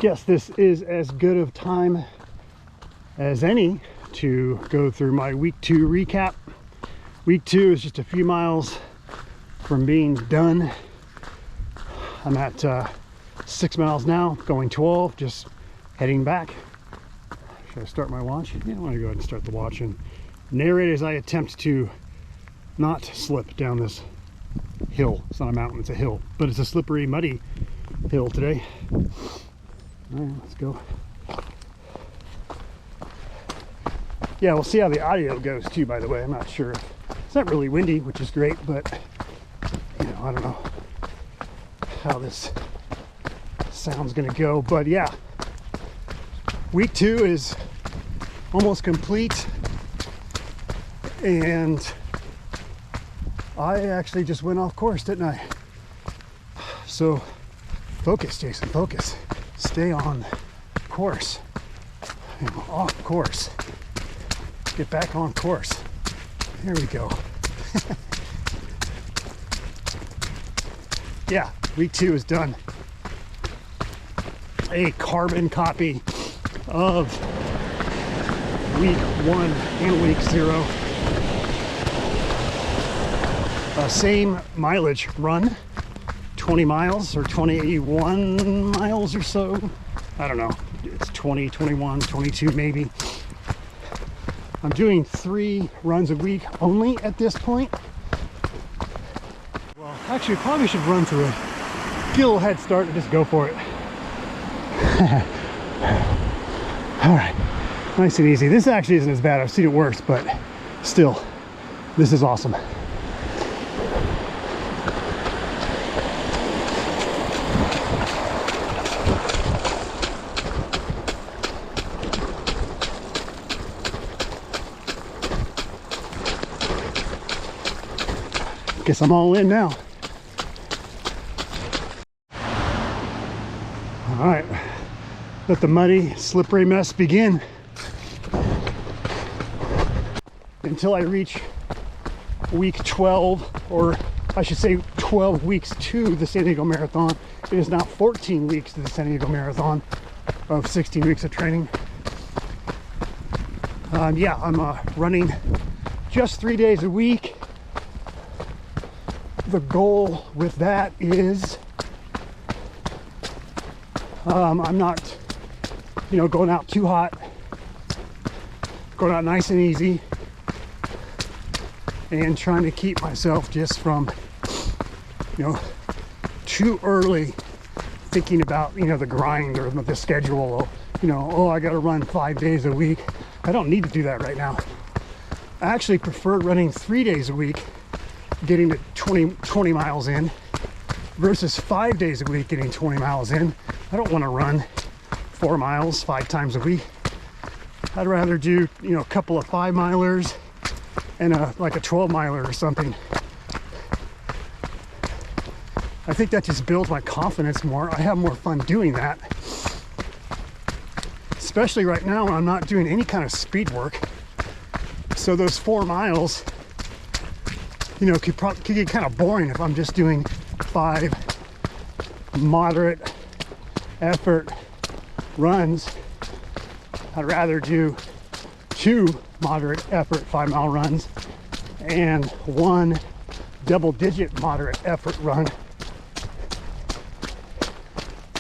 Guess this is as good of time as any to go through my week 2 recap. Week 2 is just a few miles from being done. I'm at 6 miles now, going 12, just heading back. Should I start my watch? Yeah, I want to go ahead and start the watch and narrate as I attempt to not slip down this hill. It's not a mountain, it's a hill, but it's a slippery, muddy hill today. All right, let's go. Yeah, we'll see how the audio goes too, by the way. I'm not sure. It's not really windy, which is great, but you know, I don't know how this sound's gonna go. But yeah, week 2 is almost complete, and I actually just went off course, didn't I? So focus, Jason, focus. Stay on course. I'm off course. Get back on course. There we go. Yeah, week 2 is done. A carbon copy of week 1 and week 0. Same mileage run. 20 miles or 21 miles or so. I don't know. It's 20, 21, 22 maybe. I'm doing 3 runs a week only at this point. Well, actually, probably should run through it. Get a little head start and just go for it. All right, nice and easy. This actually isn't as bad. I've seen it worse, but still, this is awesome. Guess I'm all in now. All right, let the muddy, slippery mess begin. Until I reach week 12, or I should say 12 weeks to the San Diego Marathon. It is now 14 weeks to the San Diego Marathon of 16 weeks of training. Yeah, I'm running just 3 days a week. The goal with that is I'm not, you know, going out too hot, going out nice and easy, and trying to keep myself just from, you know, too early thinking about, you know, the grind or the schedule, you know, oh, I got to run 5 days a week. I don't need to do that right now. I actually prefer running 3 days a week, getting to 20 miles in, versus 5 days a week getting 20 miles in. I don't want to run 4 miles 5 times a week. I'd rather do, you know, a couple of 5 milers and like a 12 miler or something. I think that just builds my confidence more. I have more fun doing that. Especially right now when I'm not doing any kind of speed work. So those 4 miles, you know, could get kind of boring if I'm just doing 5 moderate effort runs. I'd rather do 2 moderate effort 5-mile runs and 1 double-digit moderate effort run.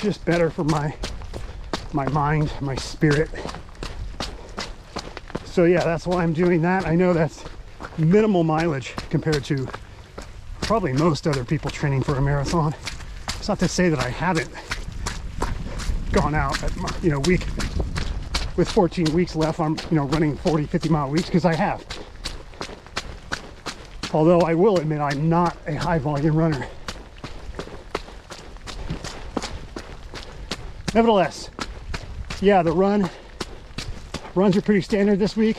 Just better for my mind, my spirit. So yeah, that's why I'm doing that. I know that's minimal mileage compared to probably most other people training for a marathon. It's not to say that I haven't gone out at, you know, week with 14 weeks left, I'm, you know, running 40, 50 mile weeks, because I have. Although I will admit I'm not a high volume runner. Nevertheless, yeah, the runs are pretty standard this week,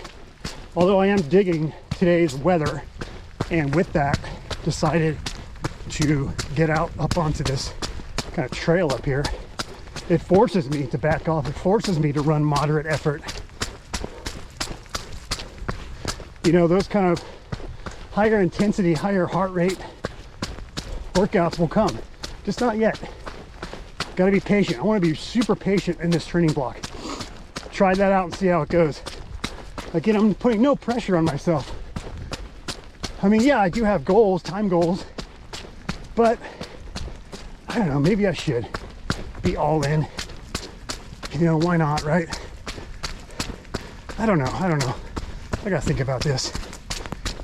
although I am digging today's weather, and with that decided to get out up onto this kind of trail up here. It forces me to back off. It forces me to run moderate effort. You know, those kind of higher intensity, higher heart rate workouts will come, just not yet. Got to be patient. I want to be super patient in this training block. Try that out and see how it goes. Again, I'm putting no pressure on myself. I mean, yeah, I do have goals, time goals, but I don't know, maybe I should be all in. You know, why not, right? I don't know. I gotta think about this.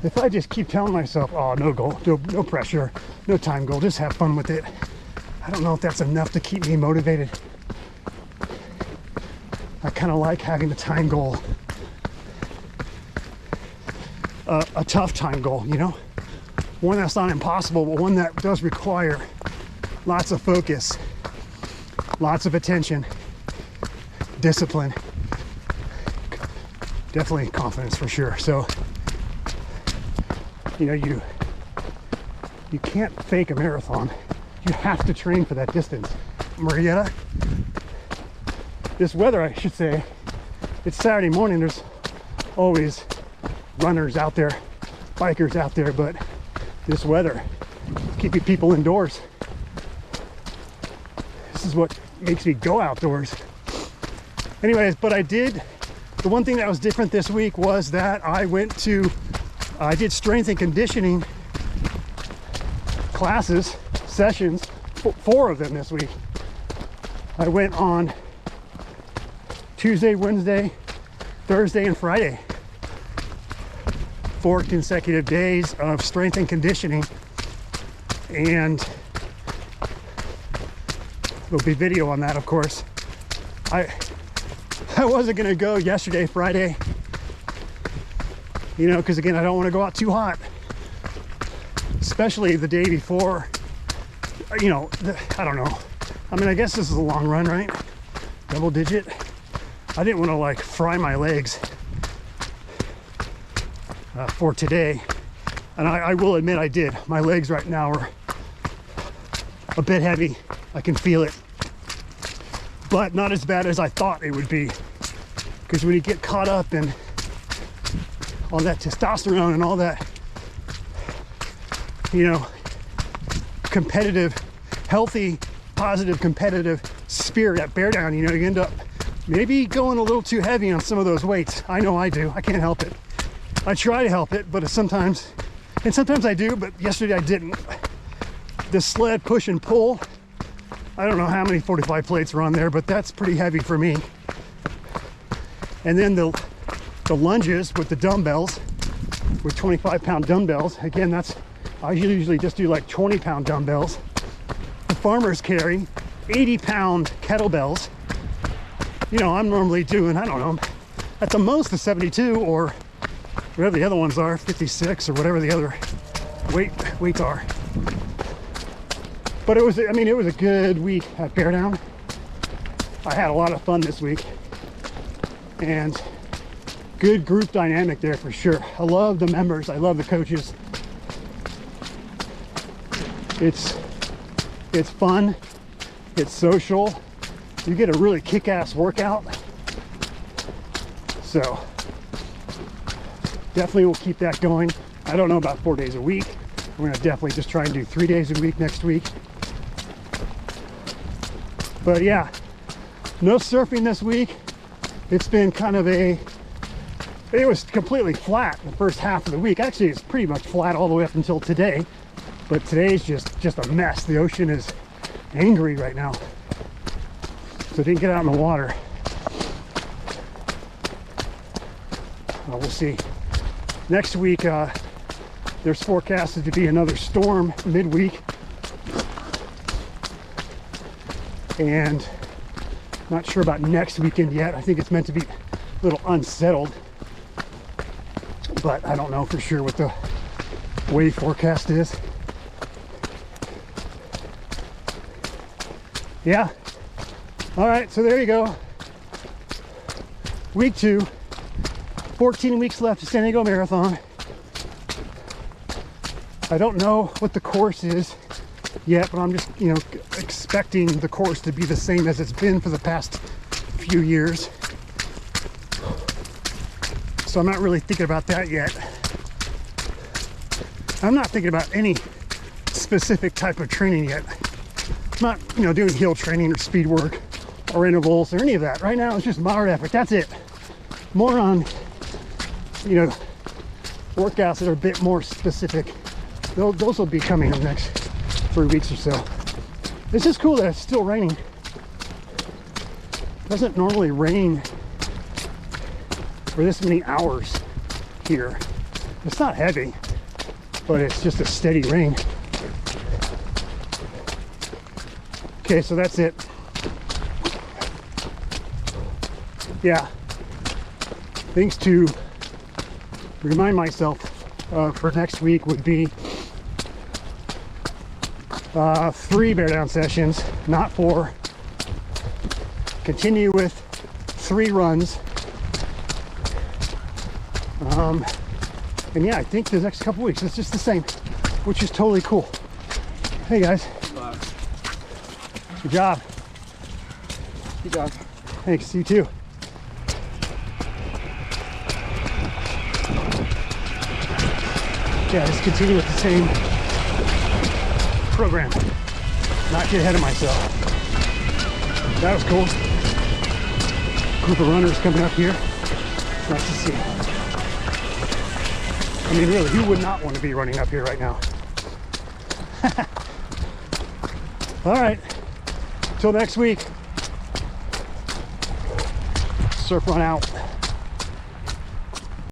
If I just keep telling myself, oh, no goal, no pressure, no time goal, just have fun with it, I don't know if that's enough to keep me motivated. I kind of like having the time goal, a tough time goal, you know, one that's not impossible, but one that does require lots of focus, lots of attention, discipline, definitely confidence for sure. So, you know, you can't fake a marathon. You have to train for that distance. Marietta, this weather, I should say, it's Saturday morning, there's always runners out there, bikers out there, but this weather, keeping people indoors. This is what makes me go outdoors. Anyways, but the one thing that was different this week was that I did strength and conditioning classes, sessions, 4 of them this week. I went on Tuesday, Wednesday, Thursday, and Friday. 4 consecutive days of strength and conditioning, and there'll be video on that, of course. I wasn't gonna go yesterday, Friday, you know, because again, I don't want to go out too hot, especially the day before. You know, I don't know. I mean, I guess this is a long run, right? Double digit. I didn't want to like fry my legs for today, and I will admit I did. My legs right now are a bit heavy. I can feel it, but not as bad as I thought it would be, because when you get caught up in all that testosterone and all that, you know, competitive, healthy, positive, competitive spirit at Bear Down, you know, you end up maybe going a little too heavy on some of those weights. I know I do. I can't help it. I try to help it, but sometimes I do, but yesterday I didn't. The sled push and pull, I don't know how many 45 plates are on there, but that's pretty heavy for me. And then the lunges with the dumbbells, with 25-pound dumbbells. Again, I usually just do like 20-pound dumbbells. The farmers carry 80-pound kettlebells. You know, I'm normally doing, I don't know, at the most a 72 or whatever the other ones are, 56 or whatever the other weights are. But it was a good week at Bear Down. I had a lot of fun this week, and good group dynamic there for sure. I love the members. I love the coaches. It's fun. It's social. You get a really kick-ass workout. So definitely we'll keep that going. I don't know about 4 days a week. We're gonna definitely just try and do 3 days a week next week. But yeah, no surfing this week. It's been kind of it was completely flat the first half of the week. Actually, it's pretty much flat all the way up until today. But today's just a mess. The ocean is angry right now. So I didn't get out in the water. We'll see. Next week, there's forecasted to be another storm midweek. And not sure about next weekend yet. I think it's meant to be a little unsettled. But I don't know for sure what the wave forecast is. Yeah. All right, so there you go. Week 2. 14 weeks left to San Diego Marathon. I don't know what the course is yet, but I'm just, expecting the course to be the same as it's been for the past few years. So I'm not really thinking about that yet. I'm not thinking about any specific type of training yet. I'm not, doing hill training or speed work or intervals or any of that. Right now it's just moderate effort. That's it. More on workouts that are a bit more specific. Those will be coming in the next 3 weeks or so. It's just cool that it's still raining. It doesn't normally rain for this many hours here. It's not heavy, but it's just a steady rain. Okay, so that's it. Yeah, things to remind myself for next week would be 3 bear down sessions, not 4. Continue with 3 runs. And yeah, I think the next couple weeks it's just the same, which is totally cool. Hey guys. Good job. Good job. Thanks, you too. Yeah, just continue with the same program. Not get ahead of myself. That was cool. Group of runners coming up here. Nice to see. I mean, really, who would not want to be running up here right now? All right. Till next week. Surf Run out.